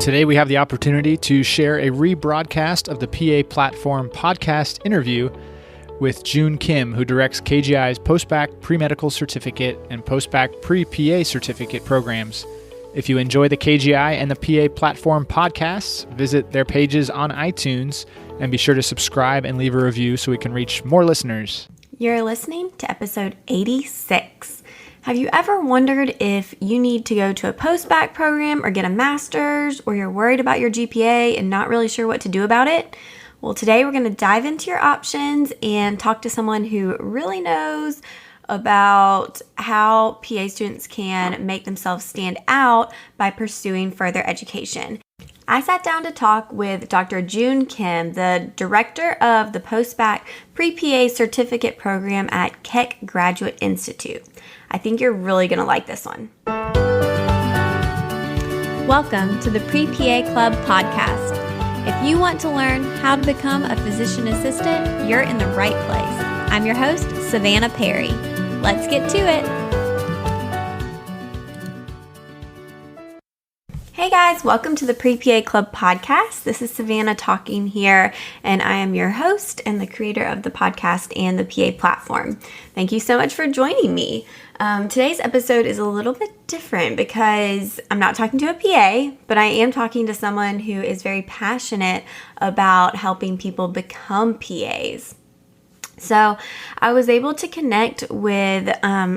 Today we have the opportunity to share a rebroadcast of the PA Platform podcast interview with Joon Kim, who directs KGI's Postback Pre-Medical Certificate and Postback Pre-PA Certificate programs. If you enjoy the KGI and the PA Platform podcasts, visit their pages on iTunes and be sure to subscribe and leave a review so we can reach more listeners. You're listening to episode 86. Have you ever wondered if you need to go to a post-bac program or get a master's, or you're worried about your GPA and not really sure what to do about it? Well, today we're going to dive into your options and talk to someone who really knows about how PA students can make themselves stand out by pursuing further education. I sat down to talk with Dr. Joon Kim, the director of the Postback Pre-PA Certificate Program at Keck Graduate Institute. I think you're really going to like this one. Welcome to the Pre-PA Club podcast. If you want to learn how to become a physician assistant, you're in the right place. I'm your host, Savannah Perry. Let's get to it. Hey guys, welcome to the Pre-PA Club podcast. This is Savannah talking here, and I am your host and the creator of the podcast and the PA platform. Thank you so much for joining me. Today's episode is a little bit different because I'm not talking to a PA, but I am talking to someone who is very passionate about helping people become PAs. So I was able to connect with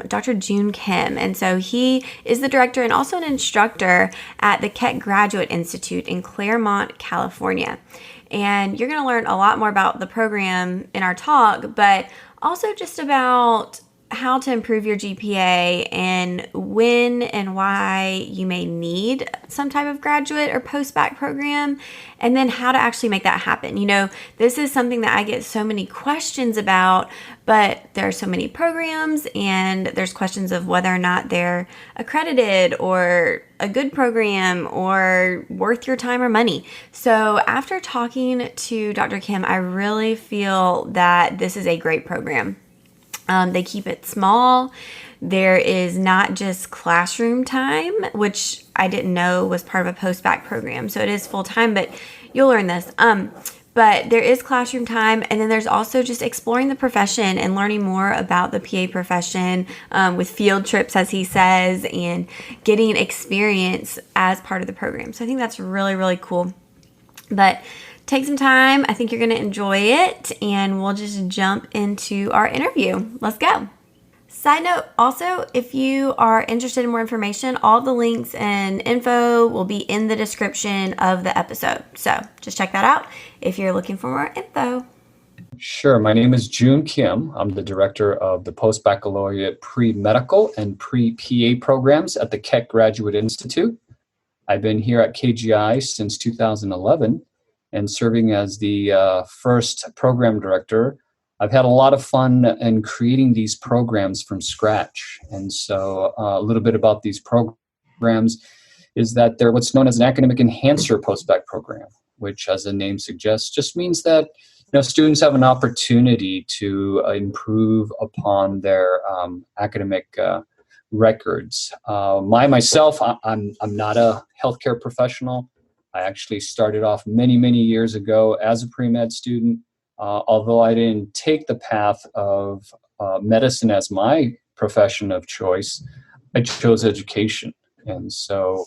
Dr. Joon Kim, and so he is the director and also an instructor at the Keck Graduate Institute in Claremont, California. And you're going to learn a lot more about the program in our talk, but also just about how to improve your GPA and when and why you may need some type of graduate or post-bac program, and then how to actually make that happen. You know, this is something that I get so many questions about, but there are so many programs and there's questions of whether or not they're accredited or a good program or worth your time or money. So after talking to Dr. Kim, I really feel that this is a great program. They keep it small. There is not just classroom time, which I didn't know was part of a post-bac program. So it is full-time, but you'll learn this. But there is classroom time, and then there's also just exploring the profession and learning more about the PA profession with field trips, as he says, and getting experience as part of the program. So I think that's really, really cool. But take some time. I think you're going to enjoy it, and we'll just jump into our interview. Let's go. Side note, also, if you are interested in more information, all the links and info will be in the description of the episode. So just check that out if you're looking for more info. Sure. My name is Joon Kim. I'm the director of the Post-Baccalaureate Pre-Medical and Pre-PA programs at the Keck Graduate Institute. I've been here at KGI since 2011. And serving as the first program director. I've had a lot of fun in creating these programs from scratch. And so a little bit about these programs is that they're what's known as an academic enhancer post-bac program, which, as the name suggests, just means that students have an opportunity to improve upon their academic records. Myself, I'm not a healthcare professional. I actually started off many, many years ago as a pre-med student. Although I didn't take the path of medicine as my profession of choice, I chose education. And so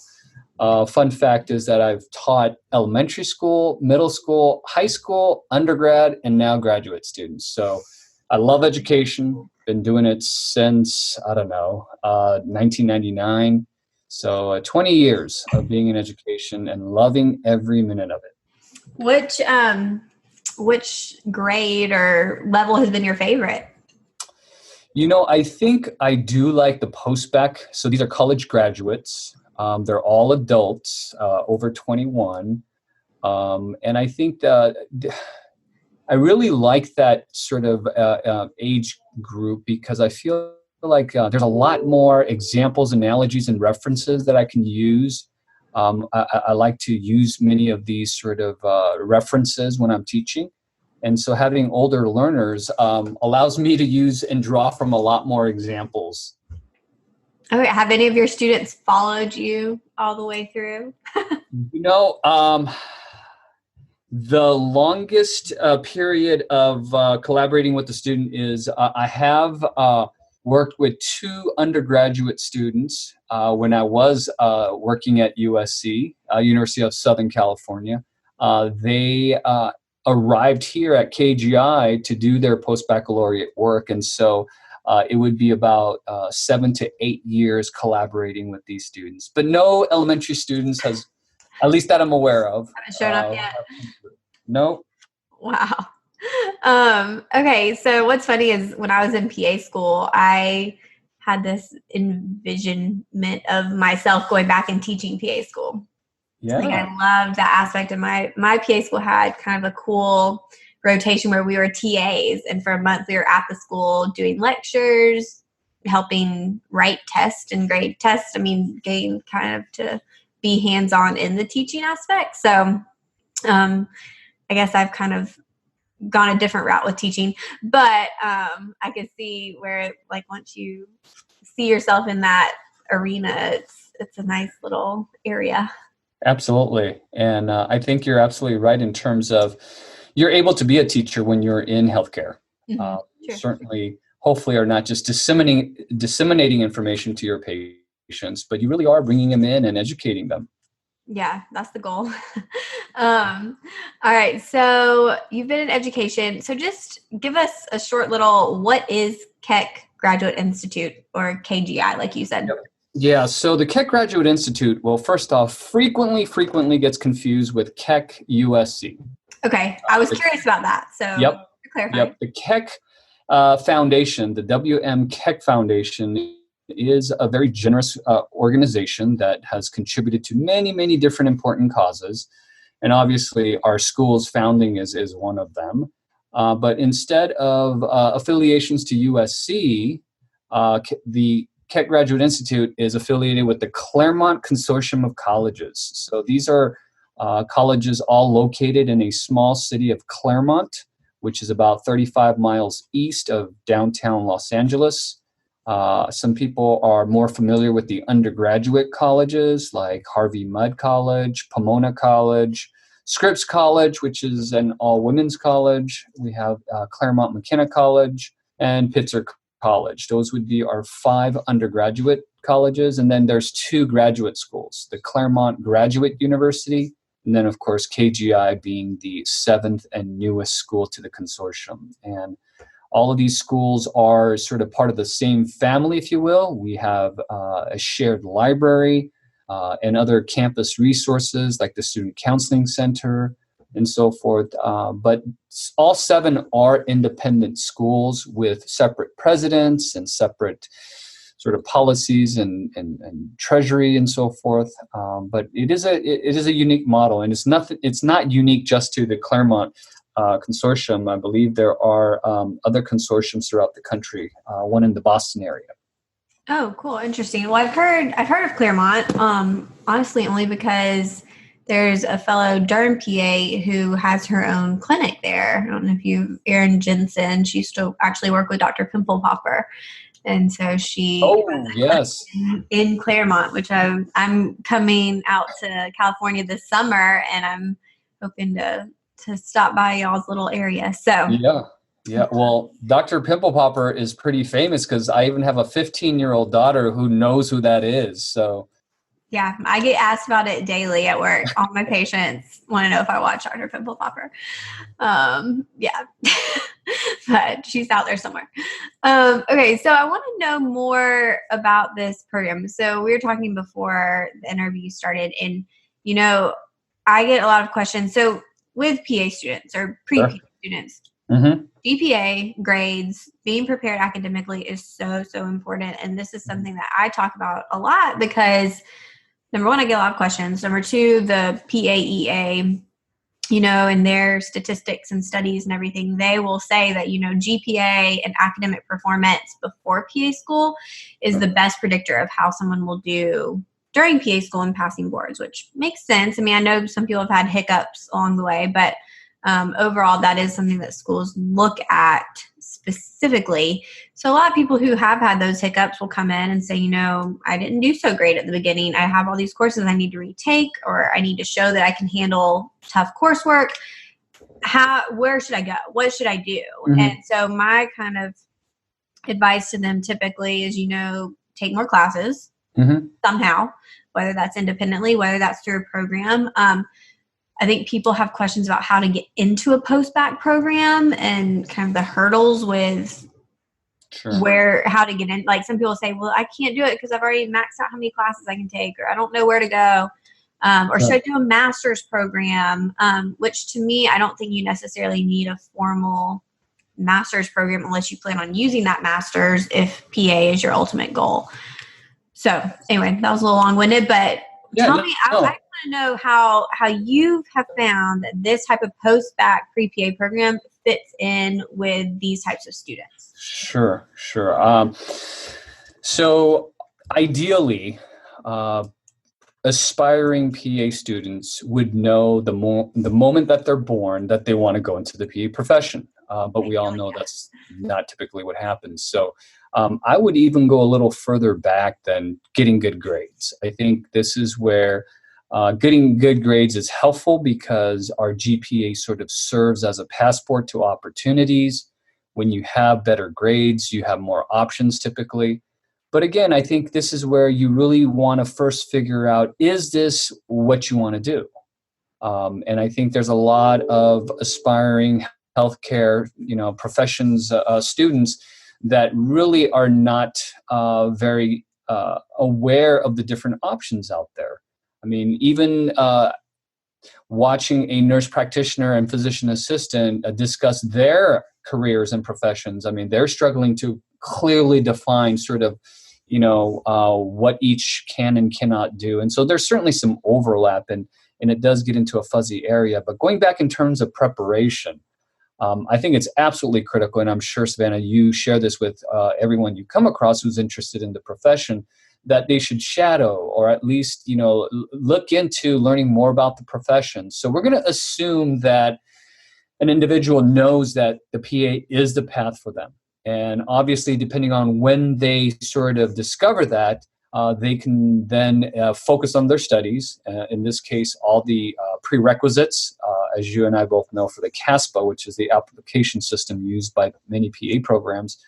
fun fact is that I've taught elementary school, middle school, high school, undergrad, and now graduate students. So I love education. Been doing it since, 1999. So 20 years of being in education and loving every minute of it. Which grade or level has been your favorite? I think I do like the post-bac. So these are college graduates. They're all adults, over 21. And I think that I really like that sort of age group because I feel like there's a lot more examples, analogies, and references that I can use. I like to use many of these sort of references when I'm teaching. And so having older learners allows me to use and draw from a lot more examples. Okay. Have any of your students followed you all the way through? The longest period of collaborating with the student is I have worked with 2 undergraduate students when I was working at USC, University of Southern California. They arrived here at KGI to do their post-baccalaureate work, and so it would be about 7 to 8 years collaborating with these students. But no elementary students has, at least that I'm aware of. Haven't shown up yet. No. Wow. Okay. So what's funny is when I was in PA school, I had this envisionment of myself going back and teaching PA school. Yeah. Like I loved that aspect of my PA school had kind of a cool rotation where we were TAs, and for a month we were at the school doing lectures, helping write tests and grade tests. I mean, getting kind of to be hands-on in the teaching aspect. So I guess I've kind of gone a different route with teaching, but I could see where, like, once you see yourself in that arena, it's a nice little area. Absolutely. And I think you're absolutely right in terms of you're able to be a teacher when you're in healthcare. Sure. Certainly, hopefully, are not just disseminating information to your patients, but you really are bringing them in and educating them. Yeah, that's the goal. All right. So you've been in education. So just give us a short little, what is Keck Graduate Institute, or KGI, like you said? Yep. Yeah. So the Keck Graduate Institute, well, first off, frequently gets confused with Keck USC. Okay. I was curious about that. So Yep. clarify. Yep. The Keck Foundation, the WM Keck Foundation, is a very generous organization that has contributed to many different important causes. And obviously our school's founding is one of them. But instead of affiliations to USC, the Keck Graduate Institute is affiliated with the Claremont Consortium of Colleges. So these are colleges all located in a small city of Claremont, which is about 35 miles east of downtown Los Angeles. Some people are more familiar with the undergraduate colleges like Harvey Mudd College, Pomona College, Scripps College, which is an all-women's college. We have Claremont McKenna College and Pitzer College. Those would be our 5 undergraduate colleges. And then there's 2 graduate schools, the Claremont Graduate University, and then, of course, KGI being the 7th and newest school to the consortium. And all of these schools are sort of part of the same family, if you will. We have a shared library and other campus resources like the Student Counseling Center and so forth. But all 7 are independent schools with separate presidents and separate sort of policies and treasury and so forth. But it is a unique model, and it's not unique just to the Claremont consortium. I believe there are other consortiums throughout the country, one in the Boston area. Oh, cool. Interesting. Well, I've heard of Claremont, honestly, only because there's a fellow Durham PA who has her own clinic there. I don't know if Erin Jensen, she used to actually work with Dr. Pimple Popper. And so she yes, in Claremont, which I'm coming out to California this summer, and I'm hoping to stop by y'all's little area. So yeah. Well, Dr. Pimple Popper is pretty famous because I even have a 15-year-old daughter who knows who that is. So yeah, I get asked about it daily at work. All my patients want to know if I watch Dr. Pimple Popper. Yeah, but she's out there somewhere. Okay, so I want to know more about this program. So we were talking before the interview started, and I get a lot of questions. So with PA students or pre-PA students, GPA, grades, being prepared academically is so important. And this is something that I talk about a lot because, number one, I get a lot of questions. Number two, the PAEA, in their statistics and studies and everything, they will say that, GPA and academic performance before PA school is the best predictor of how someone will do during PA school and passing boards, which makes sense. I mean, I know some people have had hiccups along the way, but overall, that is something that schools look at specifically. So a lot of people who have had those hiccups will come in and say, I didn't do so great at the beginning. I have all these courses I need to retake, or I need to show that I can handle tough coursework. Where should I go? What should I do? Mm-hmm. And so my kind of advice to them typically is, take more classes somehow, whether that's independently, whether that's through a program. I think people have questions about how to get into a post-bac program and kind of the hurdles with how to get in. Like some people say, well, I can't do it because I've already maxed out how many classes I can take, or I don't know where to go. Or should I do a master's program? Which to me, I don't think you necessarily need a formal master's program unless you plan on using that master's if PA is your ultimate goal. So anyway, that was a little long-winded, but tell me, I want to know how you have found that this type of post-bac pre-PA program fits in with these types of students. Sure. So ideally, aspiring PA students would know the moment that they're born that they want to go into the PA profession. But we all know that's not typically what happens. So I would even go a little further back than getting good grades. I think this is where getting good grades is helpful because our GPA sort of serves as a passport to opportunities. When you have better grades, you have more options typically. But again, I think this is where you really want to first figure out, is this what you want to do? And I think there's a lot of aspiring healthcare, professions, students that really are not very aware of the different options out there. I mean, even watching a nurse practitioner and physician assistant discuss their careers and professions, I mean, they're struggling to clearly define sort of, what each can and cannot do. And so there's certainly some overlap, and it does get into a fuzzy area. But going back in terms of preparation, I think it's absolutely critical, and I'm sure, Savannah, you share this with everyone you come across who's interested in the profession, that they should shadow or at least, look into learning more about the profession. So we're going to assume that an individual knows that the PA is the path for them. And obviously, depending on when they sort of discover that, they can then focus on their studies. In this case, all the prerequisites, as you and I both know, for the CASPA, which is the application system used by many PA programs,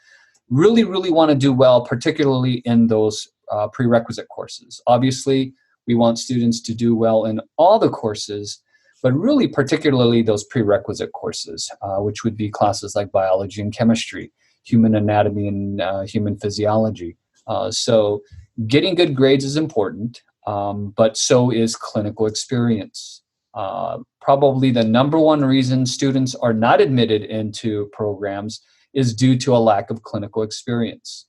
really, really want to do well, particularly in those prerequisite courses. Obviously, we want students to do well in all the courses, but really particularly those prerequisite courses, which would be classes like biology and chemistry, human anatomy and human physiology. So getting good grades is important, but so is clinical experience. Probably the number one reason students are not admitted into programs is due to a lack of clinical experience.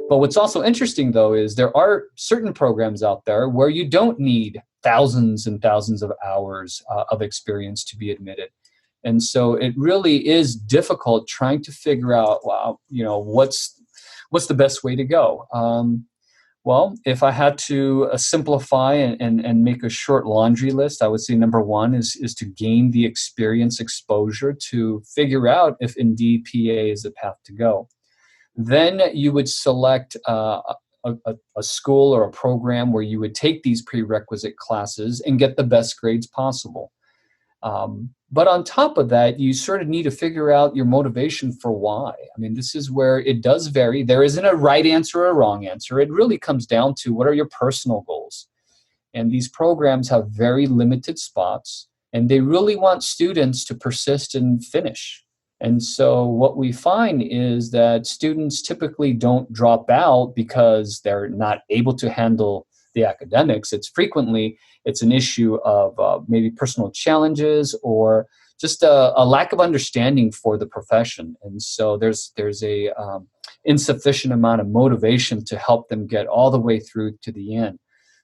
But what's also interesting, though, is there are certain programs out there where you don't need thousands and thousands of hours of experience to be admitted. And so it really is difficult trying to figure out, what's the best way to go. Well, if I had to simplify and make a short laundry list, I would say number one is to gain the experience exposure to figure out if indeed PA is the path to go. Then you would select a school or a program where you would take these prerequisite classes and get the best grades possible. But on top of that, you sort of need to figure out your motivation for why. I mean, this is where it does vary. There isn't a right answer or a wrong answer. It really comes down to what are your personal goals. And these programs have very limited spots, and they really want students to persist and finish. And so what we find is that students typically don't drop out because they're not able to handle the academics. It's an issue of maybe personal challenges or just a lack of understanding for the profession. And so there's a insufficient amount of motivation to help them get all the way through to the end.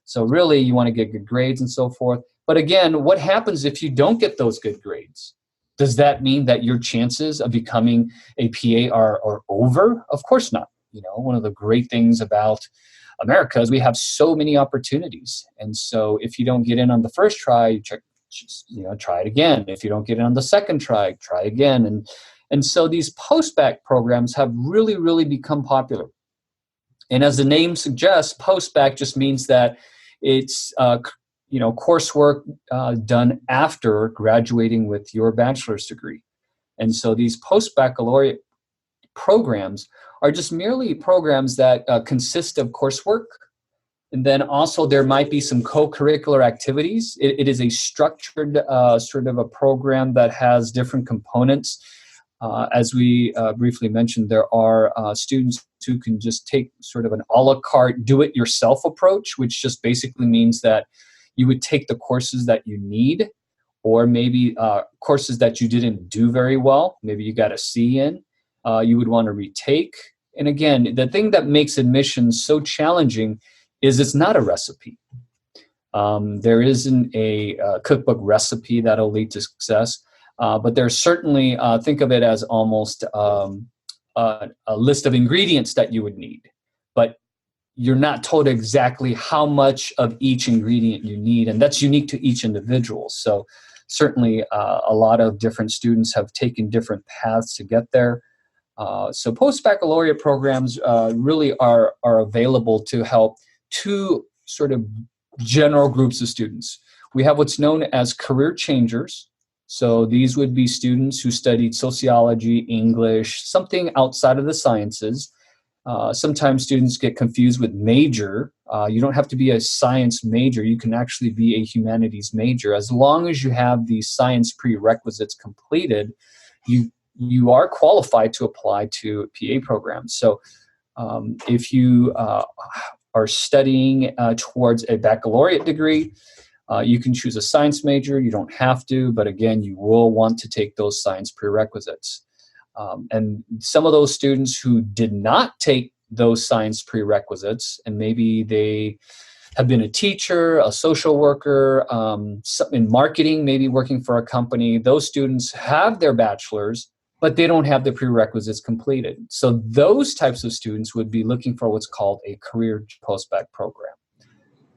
So really, you want to get good grades and so forth. But again, what happens if you don't get those good grades? Does that mean that your chances of becoming a PA are over? Of course not. One of the great things about America is we have so many opportunities. And so if you don't get in on the first try, you just, try it again. If you don't get it on the second try again. And so these post-bac programs have really, really become popular. And as the name suggests, post-bac just means that it's coursework done after graduating with your bachelor's degree. And so these post-baccalaureate programs are just merely programs that consist of coursework. And then also there might be some co-curricular activities. It is a structured sort of a program that has different components. As we briefly mentioned, there are students who can just take sort of an a la carte do-it-yourself approach, which just basically means that you would take the courses that you need, or maybe courses that you didn't do very well, maybe you got a C in, you would want to retake. And again, the thing that makes admission so challenging is it's not a recipe. There isn't a cookbook recipe that'll lead to success. But there's certainly, think of it as almost a list of ingredients that you would need. But you're not told exactly how much of each ingredient you need, and that's unique to each individual. So certainly a lot of different students have taken different paths to get there. So post-baccalaureate programs really are available to help two sort of general groups of students. We have what's known as career changers. So these would be students who studied sociology, English, something outside of the sciences. Sometimes students get confused with major. You don't have to be a science major. You can actually be a humanities major. As long as you have the science prerequisites completed, you are qualified to apply to PA programs. So if you are studying towards a baccalaureate degree, you can choose a science major. You don't have to, but again, you will want to take those science prerequisites. And some of those students who did not take those science prerequisites, and maybe they have been a teacher, a social worker, in marketing, maybe working for a company, those students have their bachelor's, but they don't have the prerequisites completed. So those types of students would be looking for what's called a career post-bac program.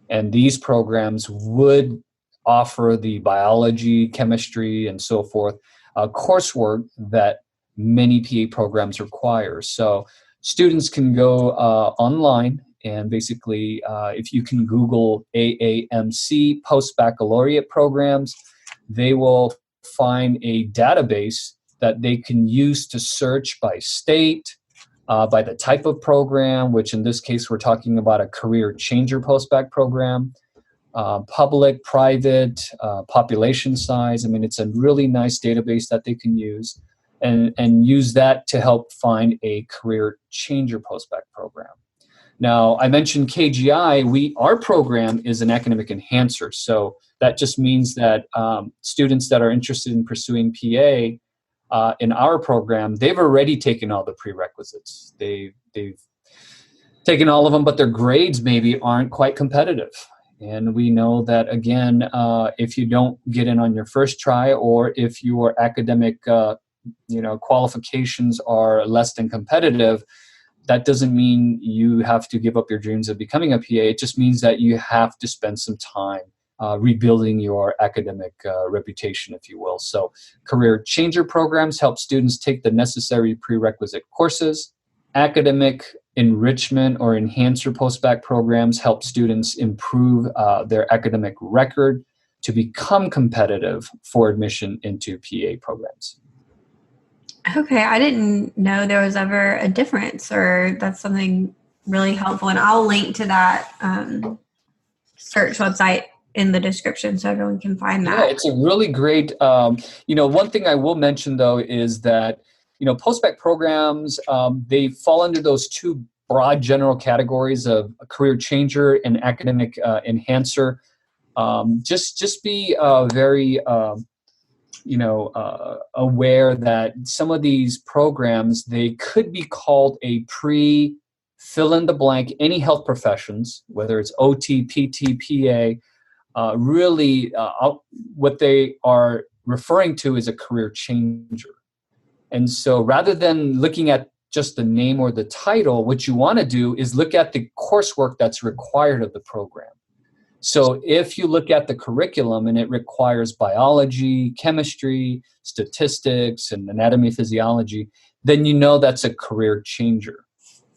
And these programs would offer the biology, chemistry, and so forth coursework that many PA programs require. So students can go online, and basically if you can Google AAMC post-baccalaureate programs, they will find a database that they can use to search by state, by the type of program, which in this case we're talking about a career changer post-bac program, public, private, population size. I mean, it's a really nice database that they can use, and use that to help find a career changer post-bac program. Now, I mentioned KGI. Our program is an academic enhancer. So that just means that students that are interested in pursuing PA in our program, they've already taken all the prerequisites. They've taken all of them, but their grades maybe aren't quite competitive. And we know that, again, if you don't get in on your first try, or if your academic qualifications are less than competitive, that doesn't mean you have to give up your dreams of becoming a PA. It just means that you have to spend some time rebuilding your academic reputation, if you will. So career changer programs help students take the necessary prerequisite courses. Academic enrichment or enhancer post-bac programs help students improve their academic record to become competitive for admission into PA programs. Okay, I didn't know there was ever a difference, or that's something really helpful. And I'll link to that search website in the description so everyone can find that. Yeah, it's a really great, one thing I will mention though is that, post-bac programs, they fall under those two broad general categories of a career changer and academic enhancer. Just be very, aware that some of these programs, they could be called a fill in the blank, any health professions, whether it's OT, PT, PA, really what they are referring to is a career changer. And so rather than looking at just the name or the title, what you want to do is look at the coursework that's required of the program. So if you look at the curriculum and it requires biology, chemistry, statistics, and anatomy, physiology, then you know that's a career changer.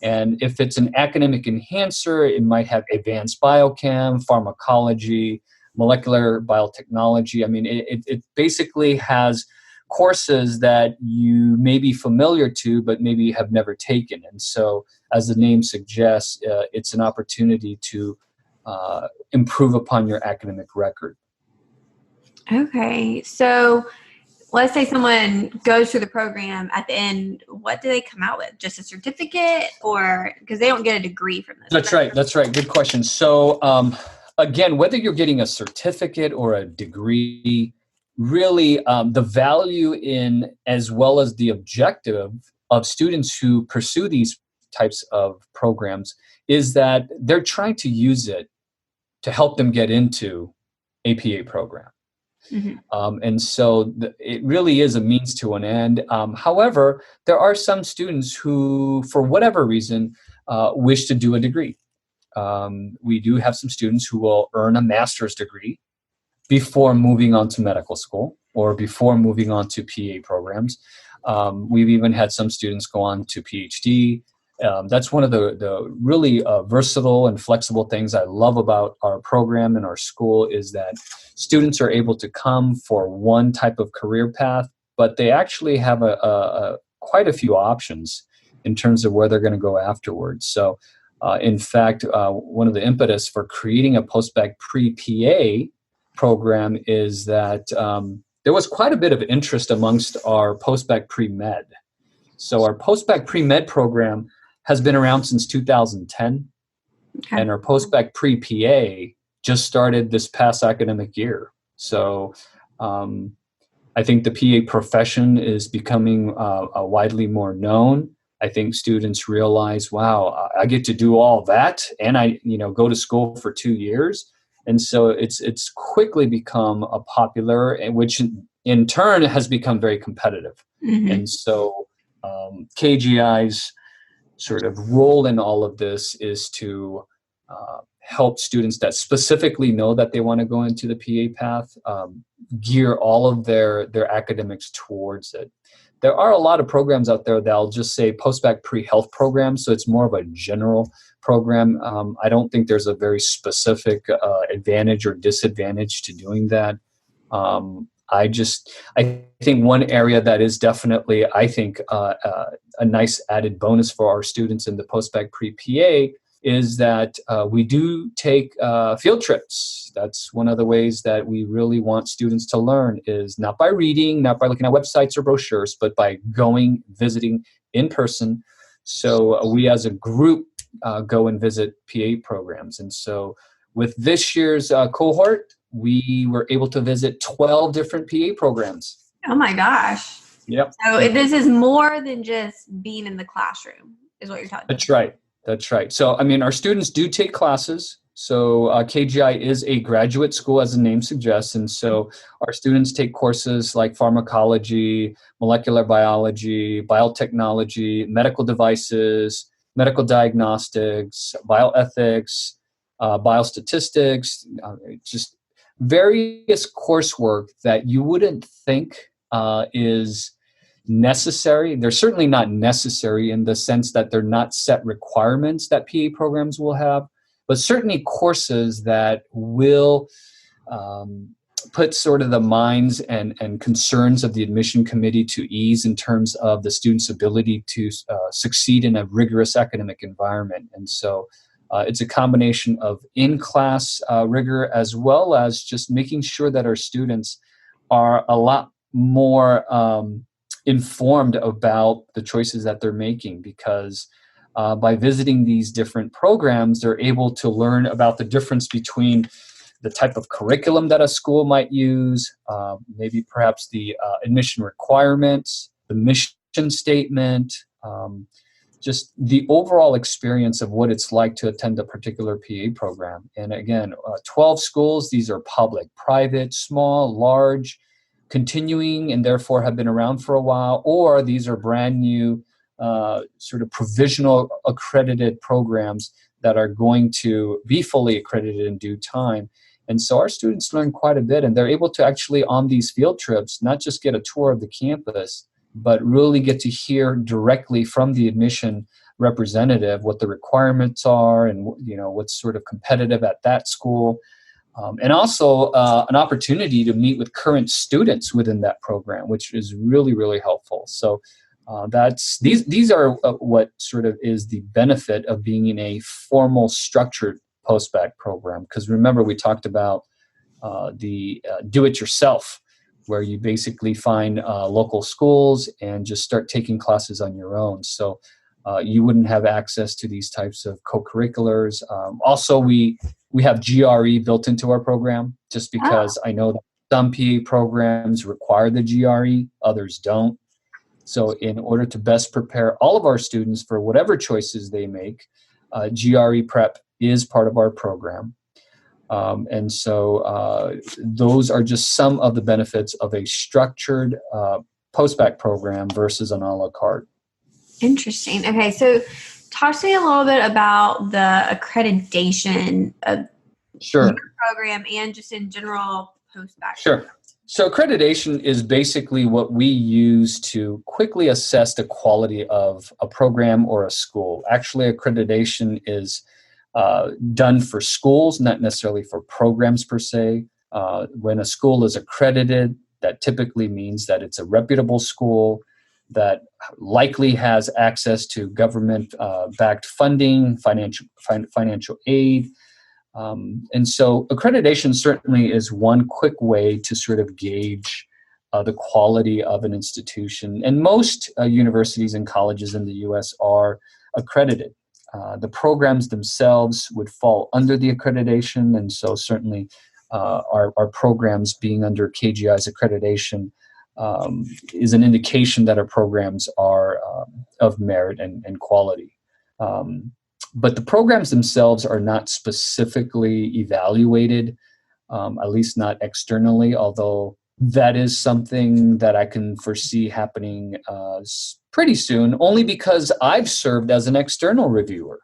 And if it's an academic enhancer, it might have advanced biochem, pharmacology, molecular biotechnology. I mean, it basically has courses that you may be familiar to, but maybe have never taken. And so, as the name suggests, it's an opportunity to improve upon your academic record. Okay. So let's say someone goes through the program at the end, what do they come out with? Just a certificate, or because they don't get a degree from this? That's right. Good question. So again, whether you're getting a certificate or a degree, really the value in as well as the objective of students who pursue these types of programs is that they're trying to use it to help them get into a PA program. Mm-hmm. And so it really is a means to an end. However, there are some students who, for whatever reason, wish to do a degree. We do have some students who will earn a master's degree before moving on to medical school or before moving on to PA programs. We've even had some students go on to PhD. That's one of the really versatile and flexible things I love about our program and our school is that students are able to come for one type of career path, but they actually have quite a few options in terms of where they're going to go afterwards. So, in fact, one of the impetus for creating a post-bac pre-PA program is that there was quite a bit of interest amongst our post-bac pre-med. So our post-bac pre-med program has been around since 2010, okay. And our post-bac pre-PA just started this past academic year. So I think the PA profession is becoming widely more known. I think students realize, wow, I get to do all that, and I go to school for 2 years. And so it's quickly become a popular, which in turn has become very competitive. Mm-hmm. And so KGI's sort of role in all of this is to help students that specifically know that they want to go into the PA path, gear all of their academics towards it. There are a lot of programs out there that'll just say post-bac pre-health program, so it's more of a general program. I don't think there's a very specific advantage or disadvantage to doing that. I think one area that is definitely, I think, a nice added bonus for our students in the post-bac pre-PA is that we do take field trips. That's one of the ways that we really want students to learn is not by reading, not by looking at websites or brochures, but by going, visiting in person. So we as a group go and visit PA programs. And so with this year's cohort, we were able to visit 12 different PA programs. Oh my gosh. Yep. So this is more than just being in the classroom is what you're talking about. That's right. So, I mean, our students do take classes. So KGI is a graduate school, as the name suggests. And so our students take courses like pharmacology, molecular biology, biotechnology, medical devices, medical diagnostics, bioethics, biostatistics, just various coursework that you wouldn't think is necessary. They're certainly not necessary in the sense that they're not set requirements that PA programs will have, but certainly courses that will put sort of the minds and concerns of the admission committee to ease in terms of the student's ability to succeed in a rigorous academic environment. And so it's a combination of in-class rigor as well as just making sure that our students are a lot more informed about the choices that they're making, because by visiting these different programs, they're able to learn about the difference between the type of curriculum that a school might use, maybe perhaps the admission requirements, the mission statement, just the overall experience of what it's like to attend a particular PA program. And again, 12 schools, these are public, private, small, large, continuing, and therefore have been around for a while, or these are brand new sort of provisional accredited programs that are going to be fully accredited in due time. And so our students learn quite a bit, and they're able to actually, on these field trips, not just get a tour of the campus, but really get to hear directly from the admission representative what the requirements are and what's sort of competitive at that school. And also an opportunity to meet with current students within that program, which is really, really helpful. So these are what sort of is the benefit of being in a formal, structured post-bac program. Because remember, we talked about the do-it-yourself, where you basically find local schools and just start taking classes on your own. So you wouldn't have access to these types of co-curriculars. Also, we have GRE built into our program, just because I know that some PA programs require the GRE, others don't. So in order to best prepare all of our students for whatever choices they make, GRE prep is part of our program. And so those are just some of the benefits of a structured post-bac program versus an a la carte. Interesting. Okay, so talk to me a little bit about the accreditation of your program and just in general post-bac. Sure. So accreditation is basically what we use to quickly assess the quality of a program or a school. Actually, accreditation is done for schools, not necessarily for programs per se. When a school is accredited, that typically means that it's a reputable school that likely has access to government-backed funding, financial aid. And so accreditation certainly is one quick way to sort of gauge the quality of an institution. And most universities and colleges in the U.S. are accredited. The programs themselves would fall under the accreditation, and so certainly our programs being under KGI's accreditation is an indication that our programs are of merit and quality. But the programs themselves are not specifically evaluated, at least not externally, although that is something that I can foresee happening pretty soon, only because I've served as an external reviewer.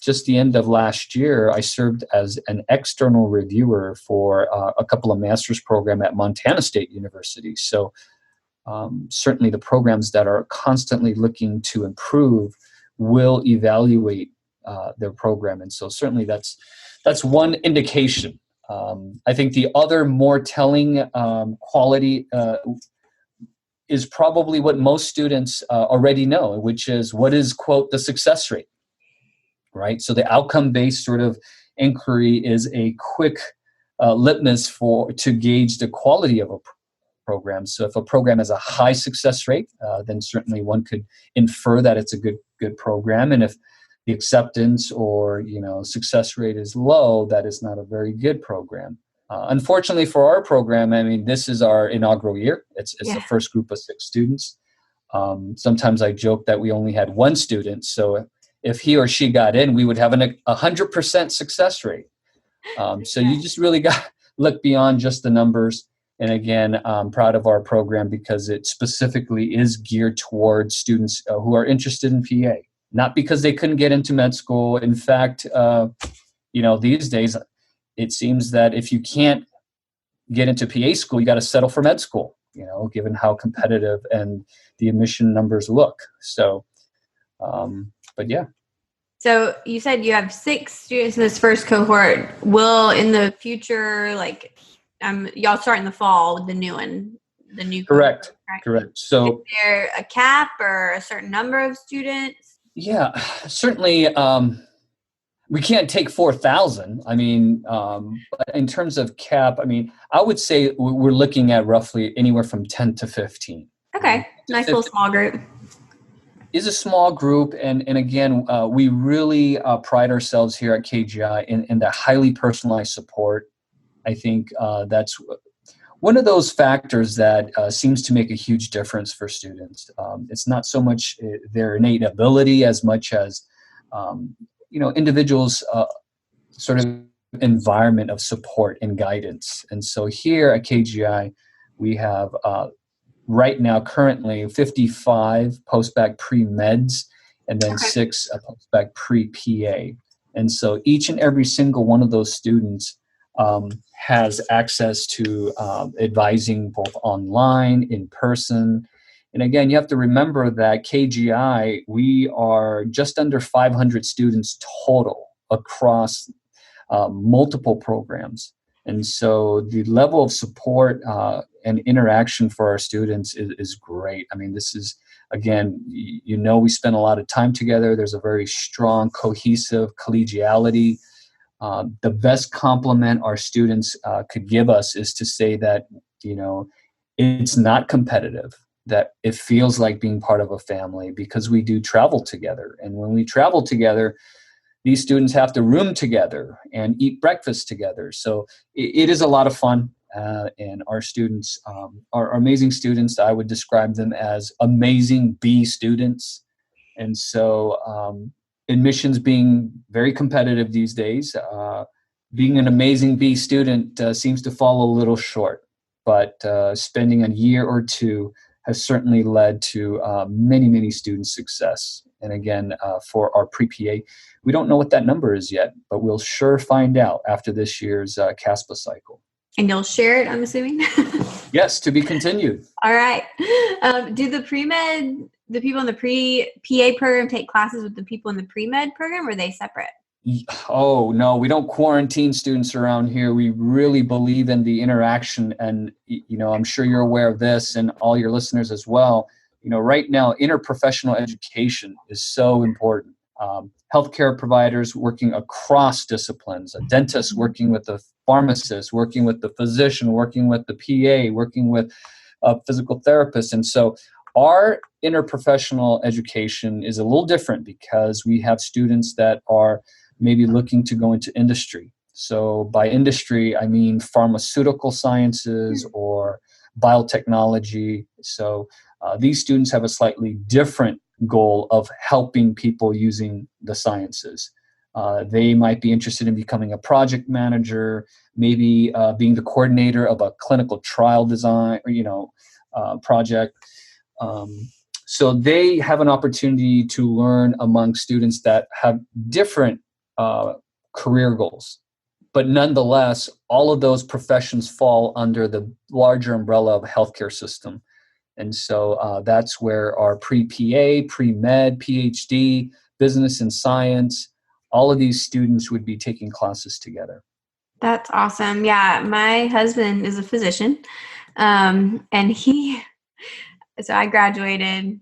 Just the end of last year, I served as an external reviewer for a couple of master's programs at Montana State University. So certainly the programs that are constantly looking to improve will evaluate their program. And so certainly that's one indication. I think the other more telling quality is probably what most students already know, which is what is, quote, the success rate, right? So the outcome-based sort of inquiry is a quick litmus to gauge the quality of a program. So if a program has a high success rate, then certainly one could infer that it's a good program. And if the acceptance or success rate is low, that is not a very good program. Unfortunately for our program, I mean, this is our inaugural year. It's the first group of 6 students. Sometimes I joke that we only had 1 student. So if he or she got in, we would have 100% success rate. So you just really got to look beyond just the numbers. And again, I'm proud of our program because it specifically is geared towards students who are interested in PA, not because they couldn't get into med school. In fact, these days, it seems that if you can't get into PA school, you got to settle for med school, given how competitive and the admission numbers look. So, but yeah. So you said you have 6 students in this first cohort. Will in the future, y'all start in the fall with the new one, the new Correct. cohort, right? Correct. So is there a cap or a certain number of students? Yeah, certainly. We can't take 4,000. I mean, but in terms of cap, I mean, I would say we're looking at roughly anywhere from 10 to 15. Okay, nice little small group. Is a small group, and again, we really pride ourselves here at KGI in the highly personalized support. I think that's one of those factors that seems to make a huge difference for students. It's not so much their innate ability as much as individuals' sort of environment of support and guidance. And so here at KGI, we have right now, currently, 55 post-bac pre-meds, and then 6 post-bac pre-PA. And so each and every single one of those students has access to advising both online, in person. And again, you have to remember that KGI, we are just under 500 students total across multiple programs. And so the level of support and interaction for our students is great. I mean, this is, again, we spend a lot of time together. There's a very strong, cohesive collegiality. The best compliment our students could give us is to say that, it's not competitive, that it feels like being part of a family because we do travel together. And when we travel together, these students have to room together and eat breakfast together. So it is a lot of fun. And our students are amazing students. I would describe them as amazing B students. And so admissions being very competitive these days, being an amazing B student seems to fall a little short. But spending a year or two has certainly led to many, many students' success. And again, for our pre-PA, we don't know what that number is yet, but we'll sure find out after this year's CASPA cycle. And you'll share it, I'm assuming? Yes, to be continued. All right. Do the pre-med, the people in the pre-PA program take classes with the people in the pre-med program, or are they separate? Oh, no, we don't quarantine students around here. We really believe in the interaction. And, I'm sure you're aware of this and all your listeners as well. Right now, interprofessional education is so important. Healthcare providers working across disciplines, a dentist working with the pharmacist, working with the physician, working with the PA, working with a physical therapist. And so our interprofessional education is a little different because we have students that are maybe looking to go into industry. So by industry, I mean pharmaceutical sciences or biotechnology. So these students have a slightly different goal of helping people using the sciences. They might be interested in becoming a project manager, maybe being the coordinator of a clinical trial design, project. So they have an opportunity to learn among students that have different career goals. But nonetheless, all of those professions fall under the larger umbrella of a healthcare system. And so that's where our pre-PA, pre-med, PhD, business and science, all of these students would be taking classes together. That's awesome. Yeah, my husband is a physician. And so I graduated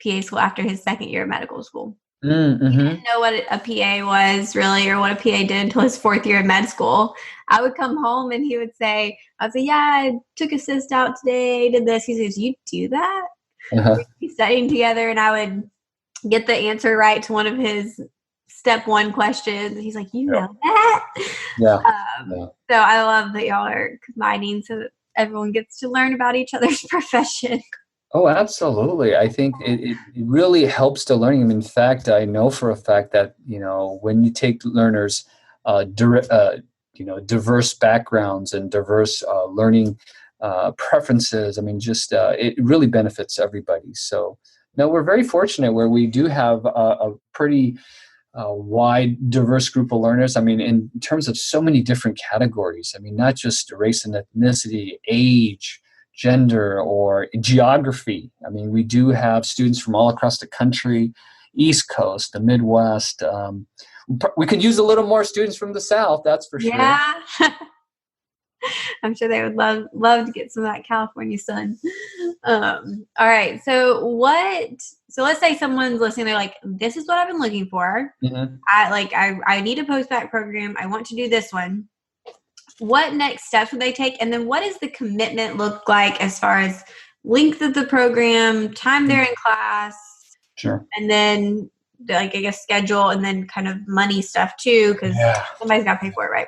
PA school after his second year of medical school. Mm-hmm. He didn't know what a PA was really, or what a PA did until his fourth year of med school. I would come home and he would say, I'd say, yeah, I took a cyst out today, did this. He says, you do that? Uh-huh. We'd be studying together and I would get the answer right to one of his step one questions. He's like, you know that? Yeah. So I love that y'all are combining so that everyone gets to learn about each other's profession. Oh, absolutely. I think it really helps to learning. In fact, I know for a fact that, when you take learners, diverse backgrounds and diverse learning preferences, it really benefits everybody. So, no, we're very fortunate where we do have a pretty wide, diverse group of learners. In terms of so many different categories. Not just race and ethnicity, age, gender, or geography. We do have students from all across the country, East Coast, the Midwest. We could use a little more students from the South, that's for sure. Yeah. I'm sure they would love to get some of that California sun. All right. So let's say someone's listening, they're like, this is what I've been looking for. Mm-hmm. I need a post-bac program. I want to do this one. What next steps would they take? And then what does the commitment look like as far as length of the program, time they're in class? Sure. And then schedule, and then kind of money stuff too, because somebody's got to pay for it, right?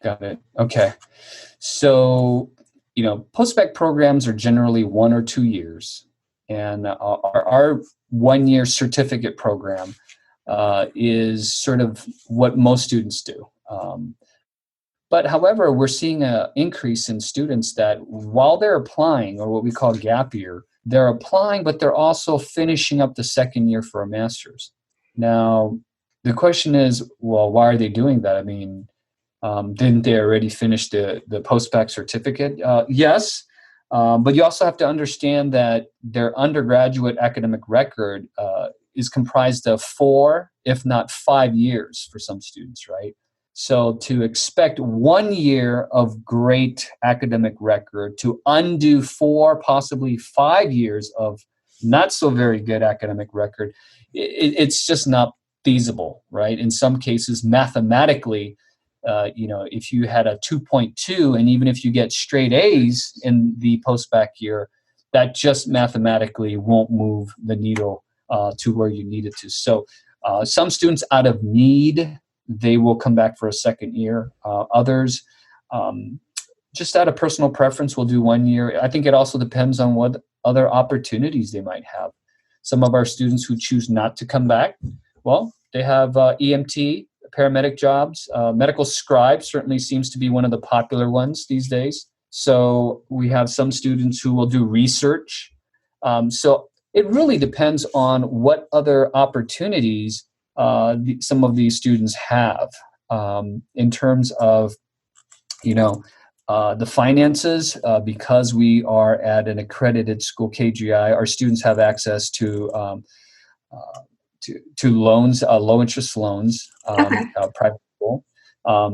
Got it. Okay. So, post-bac programs are generally 1 or 2 years. And our 1-year certificate program is sort of what most students do. But however, we're seeing an increase in students that while they're applying, or what we call gap year, they're applying, but they're also finishing up the second year for a master's. Now, the question is, well, why are they doing that? I mean, didn't they already finish the post-bac certificate? Yes, but you also have to understand that their undergraduate academic record is comprised of 4, if not 5 years for some students, right? So to expect 1 year of great academic record to undo 4, possibly 5 years of not so very good academic record, it's just not feasible, right? In some cases, mathematically, if you had a 2.2, and even if you get straight A's in the post-bac year, that just mathematically won't move the needle to where you need it to. So some students out of need, they will come back for a second year. Others, just out of personal preference, will do 1 year. I think it also depends on what other opportunities they might have. Some of our students who choose not to come back, well, they have EMT, paramedic jobs. Medical scribe certainly seems to be one of the popular ones these days. So we have some students who will do research. So it really depends on what other opportunities some of these students have in terms of, the finances. Because we are at an accredited school, KGI, our students have access to loans, low interest loans, private school.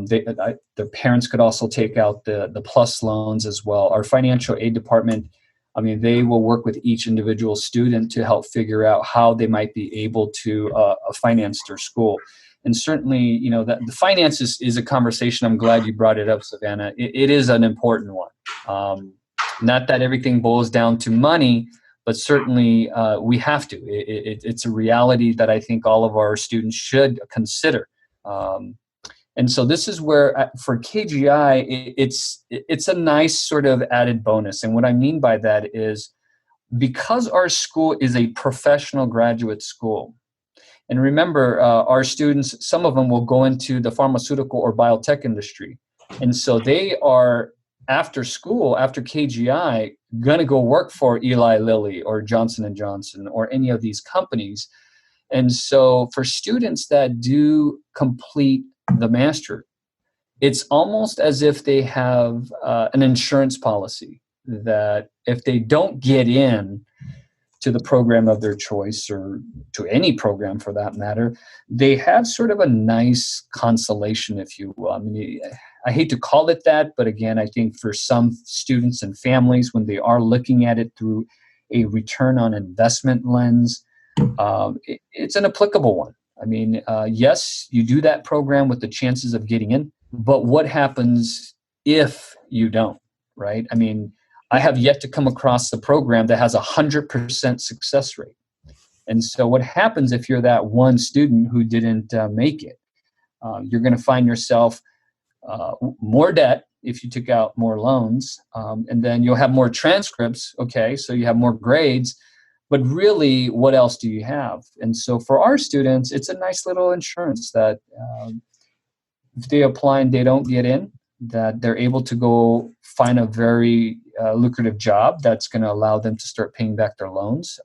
Their parents could also take out the plus loans as well. Our financial aid department, they will work with each individual student to help figure out how they might be able to finance their school. And certainly, that the finances is a conversation. I'm glad you brought it up, Savannah. It is an important one. Not that everything boils down to money, but certainly we have to. It's a reality that I think all of our students should consider. And so this is where, for KGI, it's a nice sort of added bonus. And what I mean by that is, because our school is a professional graduate school, and remember, our students, some of them will go into the pharmaceutical or biotech industry. And so they are, after school, after KGI, going to go work for Eli Lilly or Johnson & Johnson or any of these companies. And so for students that do complete the master, it's almost as if they have an insurance policy that if they don't get in to the program of their choice, or to any program for that matter, they have sort of a nice consolation, if you will. I hate to call it that, but again, I think for some students and families, when they are looking at it through a return on investment lens, it's an applicable one. Yes, you do that program with the chances of getting in, but what happens if you don't, right? I have yet to come across a program that has 100% success rate. And so what happens if you're that one student who didn't make it? You're going to find yourself more debt if you took out more loans, and then you'll have more transcripts. Okay, so you have more grades, but really, what else do you have? And so for our students, it's a nice little insurance that if they apply and they don't get in, that they're able to go find a very lucrative job that's going to allow them to start paying back their loans,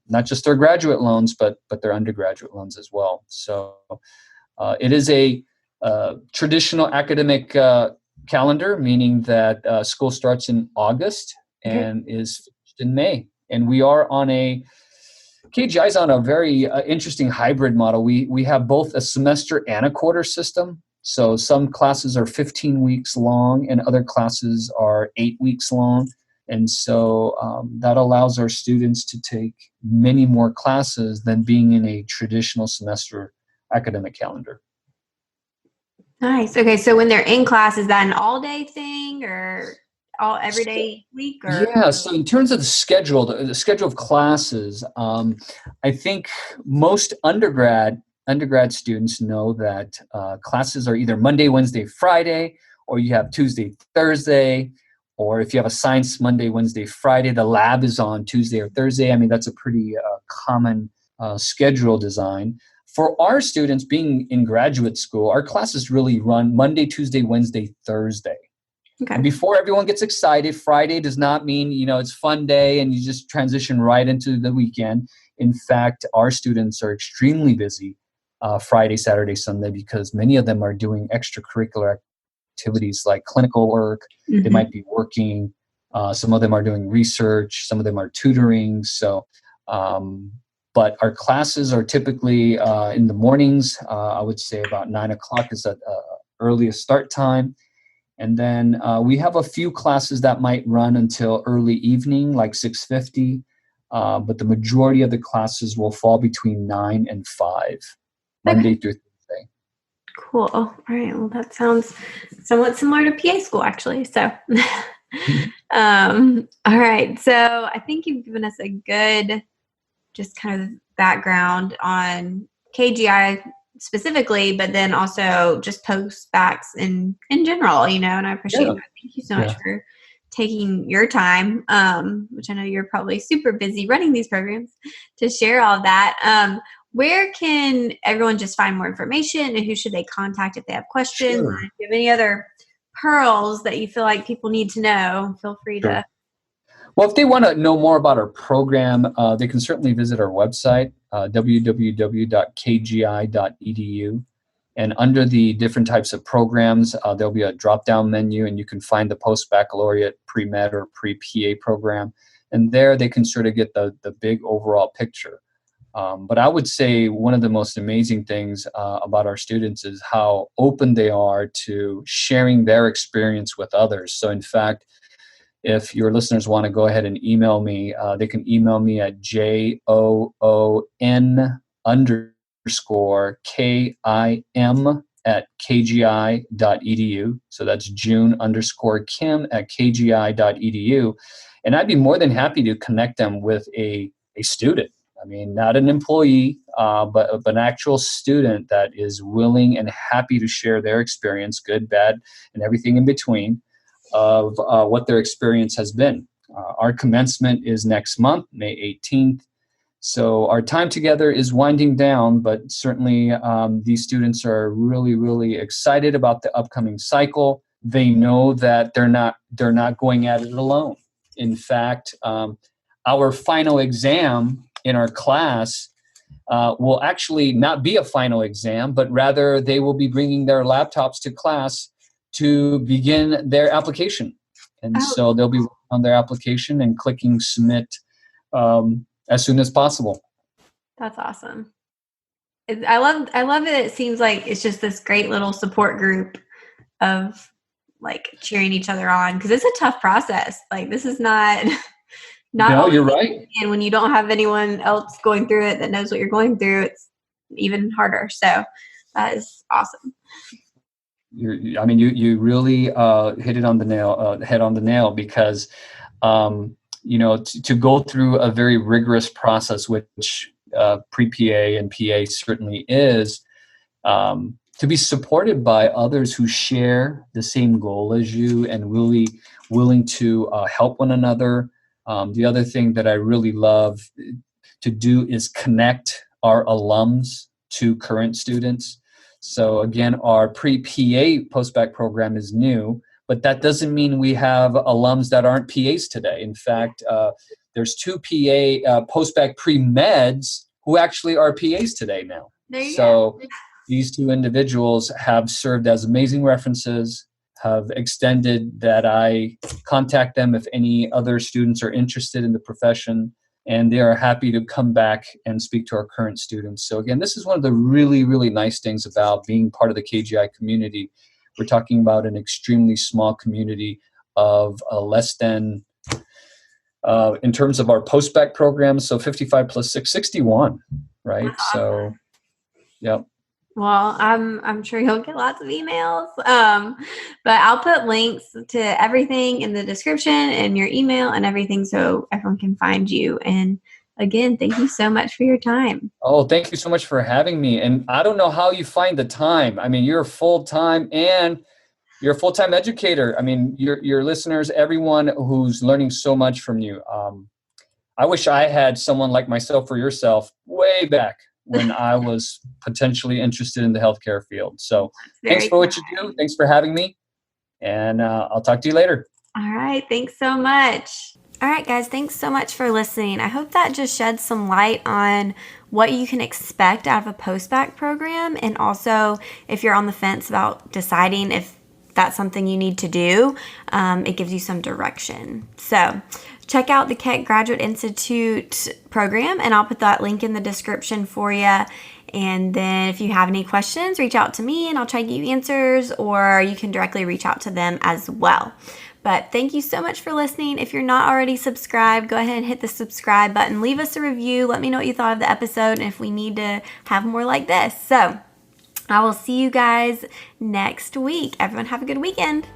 not just their graduate loans, but their undergraduate loans as well. So it is a traditional academic calendar, meaning that school starts in August and is finished in May. And we are on KGI is on a very interesting hybrid model. We have both a semester and a quarter system. So some classes are 15 weeks long and other classes are 8 weeks long. And so that allows our students to take many more classes than being in a traditional semester academic calendar. Nice. Okay, so when they're in class, is that an all-day thing or every day week? Or? Yeah, so in terms of the schedule of classes, I think most undergrad students know that classes are either Monday, Wednesday, Friday, or you have Tuesday, Thursday, or if you have a science Monday, Wednesday, Friday, the lab is on Tuesday or Thursday. That's a pretty common schedule design. For our students being in graduate school, our classes really run Monday, Tuesday, Wednesday, Thursday. Okay. And before everyone gets excited, Friday does not mean, it's fun day and you just transition right into the weekend. In fact, our students are extremely busy Friday, Saturday, Sunday, because many of them are doing extracurricular activities like clinical work. They might be working. Some of them are doing research. Some of them are tutoring. So, but our classes are typically in the mornings. I would say about 9 o'clock is the earliest start time. And then we have a few classes that might run until early evening, like 6:50. But the majority of the classes will fall between 9 and 5, Monday through Thursday. Cool. All right. Well, that sounds somewhat similar to PA school, actually. So, all right. So I think you've given us a good, just kind of background on KGI specifically, but then also just post-backs in general, and I appreciate that. Thank you so much for taking your time, which I know you're probably super busy running these programs, to share all of that. Where can everyone just find more information, and who should they contact if they have questions? Sure. If you have any other pearls that you feel like people need to know, feel free to. Well, if they want to know more about our program, they can certainly visit our website, www.kgi.edu. And under the different types of programs, there'll be a drop-down menu, and you can find the post-baccalaureate, pre-med, or pre-PA program. And there they can sort of get the big overall picture. But I would say one of the most amazing things about our students is how open they are to sharing their experience with others. So in fact, if your listeners want to go ahead and email me, they can email me at JOON_KIM@KGI.edu. So that's June_Kim@KGI.edu. And I'd be more than happy to connect them with a student. I mean, not an employee, but an actual student that is willing and happy to share their experience, good, bad, and everything in between, of what their experience has been. Our commencement is next month, May 18th. So our time together is winding down, but certainly these students are really, really excited about the upcoming cycle. They know that they're not going at it alone. In fact, our final exam in our class will actually not be a final exam, but rather they will be bringing their laptops to class to begin their application. And so they'll be on their application and clicking submit as soon as possible. That's awesome. I love it. It seems like it's just this great little support group of like cheering each other on, because it's a tough process. Like, this is not no, you're right. And when you don't have anyone else going through it that knows what you're going through, it's even harder. So that is awesome. You really hit it on the nail, head on the nail, because to go through a very rigorous process, which pre-PA and PA certainly is, to be supported by others who share the same goal as you and really willing to help one another. The other thing that I really love to do is connect our alums to current students. So again, our pre-PA post-bac program is new, but that doesn't mean we have alums that aren't PAs today. In fact, there's 2 PA post-bac pre-meds who actually are PAs today now. So these 2 individuals have served as amazing references, have extended that I contact them if any other students are interested in the profession, and they are happy to come back and speak to our current students. So again, this is one of the really, really nice things about being part of the KGI community. We're talking about an extremely small community of less than, in terms of our post-bac programs, so 55 plus 6, 61, right? Awesome. So, yep. Well, I'm sure you'll get lots of emails, but I'll put links to everything in the description and your email and everything so everyone can find you. And again, thank you so much for your time. Oh, thank you so much for having me. And I don't know how you find the time. I mean, you're full-time and you're a full-time educator. I mean, your listeners, everyone who's learning so much from you. I wish I had someone like myself or yourself way back when I was potentially interested in the healthcare field. So thanks Very for what you kind. do. Thanks for having me. And I'll talk to you later. All right. Thanks so much. All right, guys. Thanks so much for listening. I hope that just sheds some light on what you can expect out of a post-bac program. And also, if you're on the fence about deciding if that's something you need to do, it gives you some direction. So check out the Keck Graduate Institute program, and I'll put that link in the description for you. And then if you have any questions, reach out to me and I'll try to give you answers, or you can directly reach out to them as well. But thank you so much for listening. If you're not already subscribed, go ahead and hit the subscribe button. Leave us a review. Let me know what you thought of the episode and if we need to have more like this. So I will see you guys next week. Everyone have a good weekend.